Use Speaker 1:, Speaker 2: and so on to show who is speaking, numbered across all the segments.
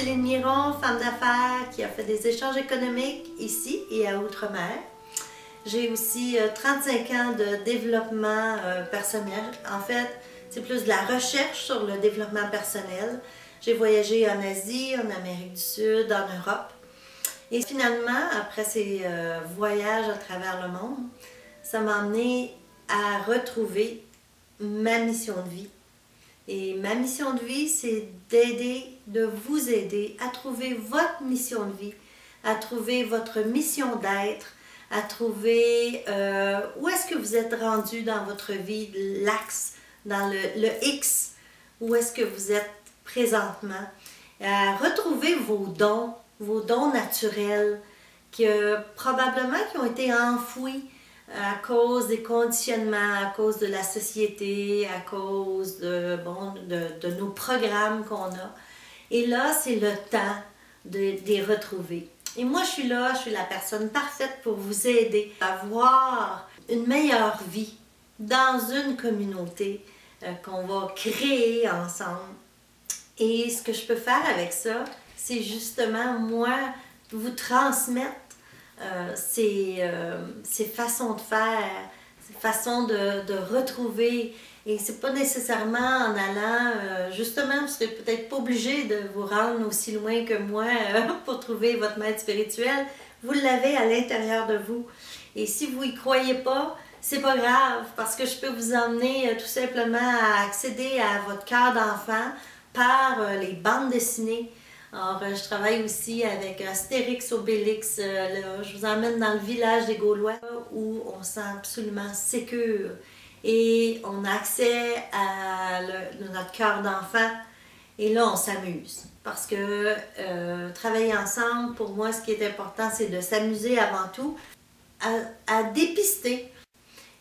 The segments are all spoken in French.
Speaker 1: Céline Miron, femme d'affaires qui a fait des échanges économiques ici et à Outre-mer. J'ai aussi 35 ans de développement personnel. En fait, c'est plus de la recherche sur le développement personnel. J'ai voyagé en Asie, en Amérique du Sud, en Europe. Et finalement, après ces voyages à travers le monde, ça m'a amené à retrouver ma mission de vie. Et ma mission de vie, c'est de vous aider à trouver votre mission de vie, à trouver votre mission d'être, à trouver où est-ce que vous êtes rendu dans votre vie, l'axe, dans le X, où est-ce que vous êtes présentement, à retrouver vos dons naturels, probablement qui ont été enfouis à cause des conditionnements, à cause de la société, à cause de nos programmes qu'on a. Et là, c'est le temps de les retrouver. Et moi, je suis là, je suis la personne parfaite pour vous aider à avoir une meilleure vie dans une communauté qu'on va créer ensemble. Et ce que je peux faire avec ça, c'est justement, moi, vous transmettre ces façons de faire, ces façons de retrouver. Et c'est pas nécessairement en allant, justement, vous serez peut-être pas obligé de vous rendre aussi loin que moi pour trouver votre maître spirituel. Vous l'avez à l'intérieur de vous. Et si vous y croyez pas, c'est pas grave, parce que je peux vous emmener tout simplement à accéder à votre cœur d'enfant par les bandes dessinées. Alors, je travaille aussi avec Astérix, Obélix. Je vous emmène dans le village des Gaulois où on se sent absolument sécure et on a accès à notre cœur d'enfant. Et là, on s'amuse. Parce que travailler ensemble, pour moi, ce qui est important, c'est de s'amuser avant tout, à dépister.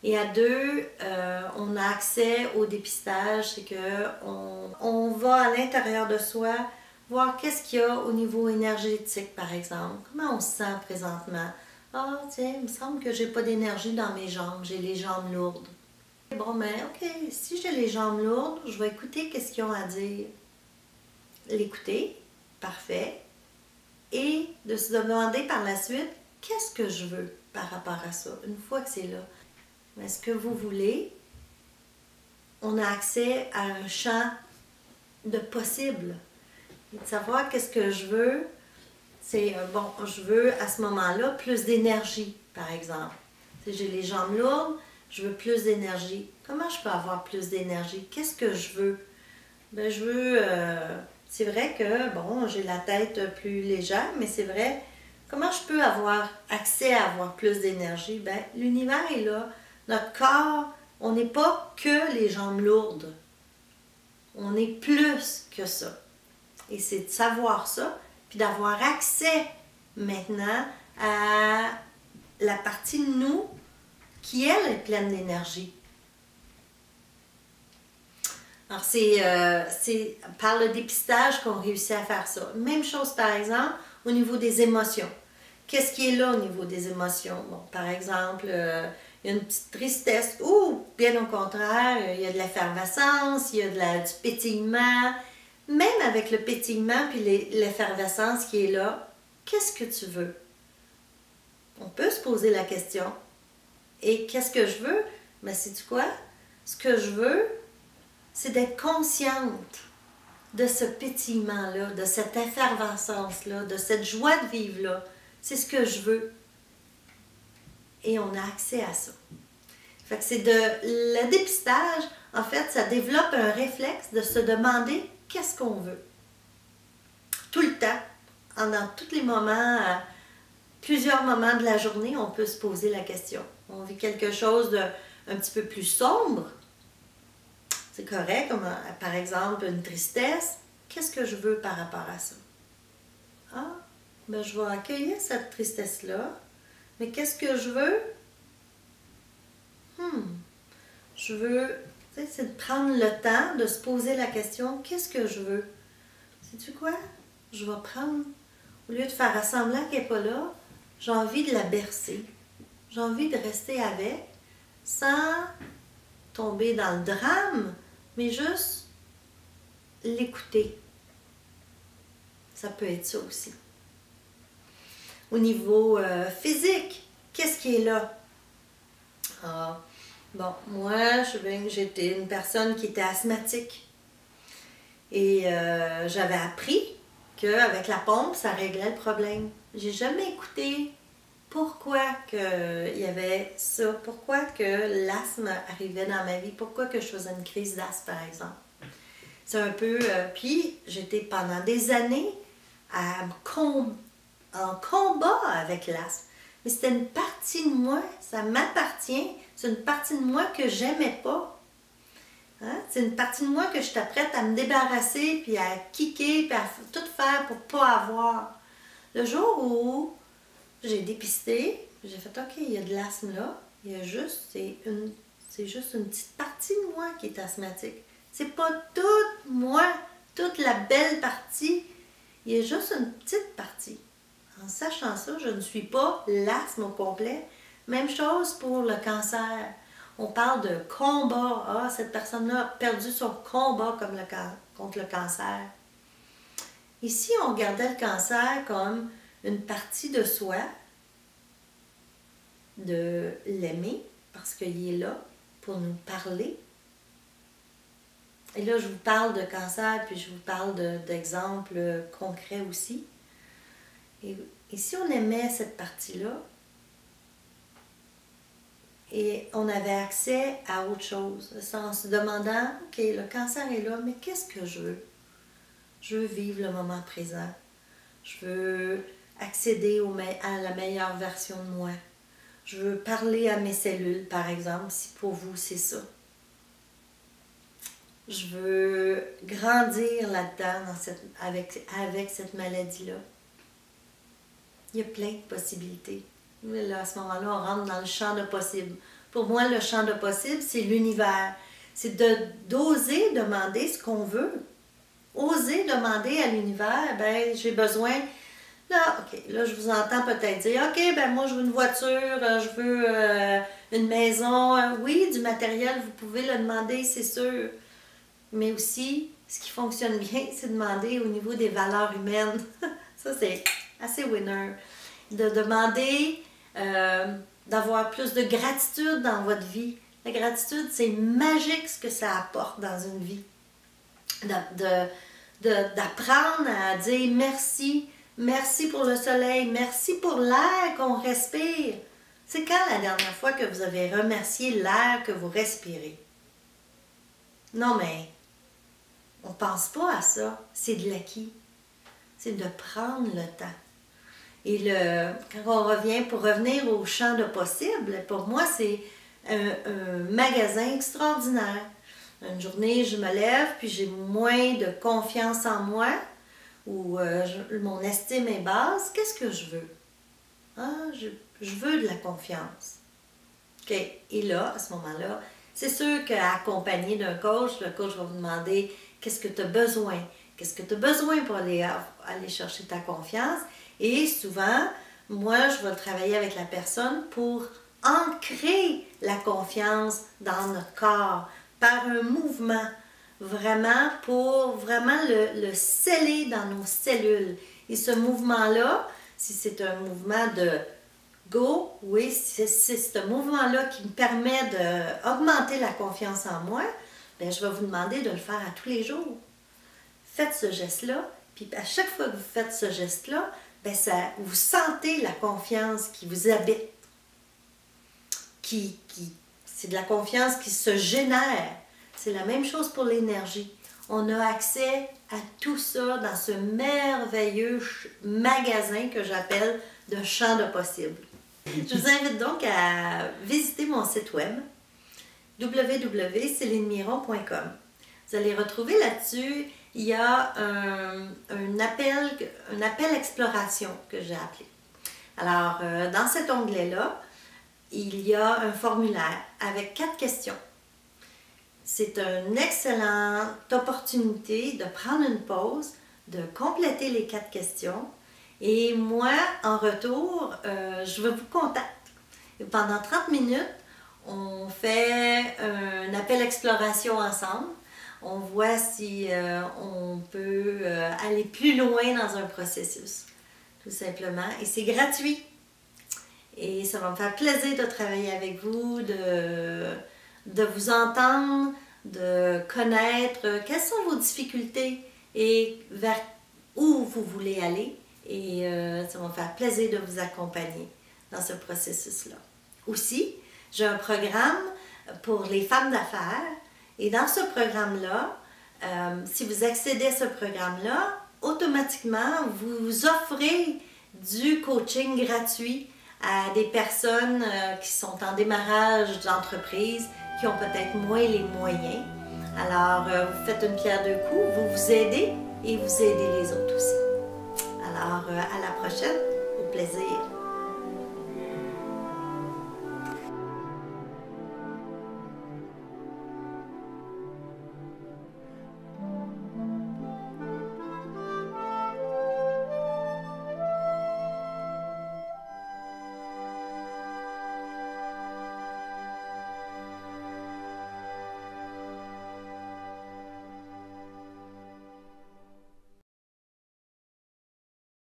Speaker 1: Et à deux, on a accès au dépistage, c'est qu'on va à l'intérieur de soi voir qu'est-ce qu'il y a au niveau énergétique, par exemple. Comment on se sent présentement? Ah, tiens, il me semble que j'ai pas d'énergie dans mes jambes, j'ai les jambes lourdes. Bon, ben, ok, si j'ai les jambes lourdes, je vais écouter qu'est-ce qu'ils ont à dire. L'écouter, parfait. Et de se demander par la suite, qu'est-ce que je veux par rapport à ça, une fois que c'est là. Est-ce que vous voulez? On a accès à un champ de possibles. Et de savoir qu'est-ce que je veux, c'est, bon, je veux à ce moment-là plus d'énergie, par exemple. Si j'ai les jambes lourdes, je veux plus d'énergie. Comment je peux avoir plus d'énergie? Qu'est-ce que je veux? Ben, je veux, c'est vrai que, bon, j'ai la tête plus légère, mais c'est vrai, comment je peux avoir accès à avoir plus d'énergie? Ben, l'univers est là. Notre corps, on n'est pas que les jambes lourdes. On est plus que ça. Et c'est de savoir ça, puis d'avoir accès maintenant à la partie de nous qui, elle, est pleine d'énergie. Alors, c'est par le dépistage qu'on réussit à faire ça. Même chose, par exemple, au niveau des émotions. Qu'est-ce qui est là au niveau des émotions? Bon, par exemple, il y a une petite tristesse, ou bien au contraire, il y a de l'effervescence, il y a du pétillement. Même avec le pétillement puis l'effervescence qui est là, qu'est-ce que tu veux? On peut se poser la question. Et qu'est-ce que je veux? Ben, sais-tu quoi? Ce que je veux, c'est d'être consciente de ce pétillement-là, de cette effervescence-là, de cette joie de vivre-là. C'est ce que je veux. Et on a accès à ça. Fait que c'est le dépistage, en fait, ça développe un réflexe de se demander qu'est-ce qu'on veut. Tout le temps, dans tous les moments, plusieurs moments de la journée, on peut se poser la question. On vit quelque chose d'un petit peu plus sombre. C'est correct, comme par exemple une tristesse. Qu'est-ce que je veux par rapport à ça? Ah, ben je vais accueillir cette tristesse-là. Mais qu'est-ce que je veux? Je veux, tu sais, c'est de prendre le temps de se poser la question, qu'est-ce que je veux? Sais-tu quoi? Je vais prendre, au lieu de faire semblant qu'elle n'est pas là, j'ai envie de la bercer. J'ai envie de rester avec, sans tomber dans le drame, mais juste l'écouter. Ça peut être ça aussi. Au niveau physique, qu'est-ce qui est là? Ah, bon, moi, j'étais une personne qui était asthmatique. Et j'avais appris qu'avec la pompe, ça réglait le problème. J'ai jamais écouté pourquoi il y avait ça, pourquoi que l'asthme arrivait dans ma vie, pourquoi que je faisais une crise d'asthme, par exemple. C'est un peu... puis, j'étais pendant des années en combat avec l'asthme. Mais c'était une partie de moi, ça m'appartient, c'est une partie de moi que j'aimais pas. Hein? C'est une partie de moi que j'étais prête à me débarrasser, puis à kicker, puis à tout faire pour pas avoir. Le jour où j'ai dépisté, j'ai fait « Ok, il y a de l'asthme là, il y a juste, c'est juste une petite partie de moi qui est asthmatique. C'est pas toute moi, toute la belle partie, il y a juste une petite partie. » En sachant ça, je ne suis pas l'asthme au complet. Même chose pour le cancer. On parle de combat. Ah, cette personne-là a perdu son combat contre le cancer. Ici, on regardait le cancer comme une partie de soi, de l'aimer, parce qu'il est là pour nous parler. Et là, je vous parle de cancer, puis je vous parle d'exemples concrets aussi. Et si on aimait cette partie-là, et on avait accès à autre chose, en se demandant, OK, le cancer est là, mais qu'est-ce que je veux? Je veux vivre le moment présent. Je veux accéder à la meilleure version de moi. Je veux parler à mes cellules, par exemple, si pour vous c'est ça. Je veux grandir là-dedans avec cette maladie-là. Il y a plein de possibilités. Mais là, à ce moment-là, on rentre dans le champ de possible. Pour moi, le champ de possible, c'est l'univers. C'est d'oser demander ce qu'on veut. Oser demander à l'univers, ben j'ai besoin... Là, OK, là, je vous entends peut-être dire, OK, ben moi, je veux une voiture, je veux une maison. Oui, du matériel, vous pouvez le demander, c'est sûr. Mais aussi, ce qui fonctionne bien, c'est demander au niveau des valeurs humaines. Ça, c'est assez winner. De demander d'avoir plus de gratitude dans votre vie. La gratitude, c'est magique ce que ça apporte dans une vie. D'apprendre à dire merci. Merci pour le soleil. Merci pour l'air qu'on respire. C'est quand la dernière fois que vous avez remercié l'air que vous respirez? Non, mais on ne pense pas à ça. C'est de l'acquis. C'est de prendre le temps. Et quand on revient, pour revenir au champ de possible, pour moi, c'est un magasin extraordinaire. Une journée, je me lève, puis j'ai moins de confiance en moi, ou mon estime est basse. Qu'est-ce que je veux? Ah, je veux de la confiance. OK. Et là, à ce moment-là, c'est sûr qu'accompagné d'un coach, le coach va vous demander qu'est-ce que tu as besoin? Qu'est-ce que tu as besoin pour aller chercher ta confiance? Et souvent, moi, je vais travailler avec la personne pour ancrer la confiance dans notre corps par un mouvement, vraiment pour vraiment le sceller dans nos cellules. Et ce mouvement-là, si c'est un mouvement de go, oui, c'est ce mouvement-là qui me permet d'augmenter la confiance en moi, bien, je vais vous demander de le faire à tous les jours. Faites ce geste-là, puis à chaque fois que vous faites ce geste-là, bien, vous sentez la confiance qui vous habite. C'est de la confiance qui se génère. C'est la même chose pour l'énergie. On a accès à tout ça dans ce merveilleux magasin que j'appelle de champ de possibles. Je vous invite donc à visiter mon site web www.célinemiron.com. Vous allez retrouver là-dessus, il y a un appel exploration que j'ai appelé. Alors, dans cet onglet-là, il y a un formulaire avec 4 questions. C'est une excellente opportunité de prendre une pause, de compléter les 4 questions. Et moi, en retour, je vais vous contacter. Et pendant 30 minutes, on fait un appel exploration ensemble. On voit si on peut aller plus loin dans un processus, tout simplement. Et c'est gratuit. Et ça va me faire plaisir de travailler avec vous, de vous entendre, de connaître quelles sont vos difficultés et vers où vous voulez aller. Et ça va me faire plaisir de vous accompagner dans ce processus-là. Aussi, j'ai un programme pour les femmes d'affaires. Et dans ce programme-là, si vous accédez à ce programme-là, automatiquement, vous offrez du coaching gratuit à des personnes qui sont en démarrage d'entreprise, qui ont peut-être moins les moyens. Alors, vous faites une pierre deux coups, vous vous aidez et vous aidez les autres aussi. Alors, à la prochaine, au plaisir.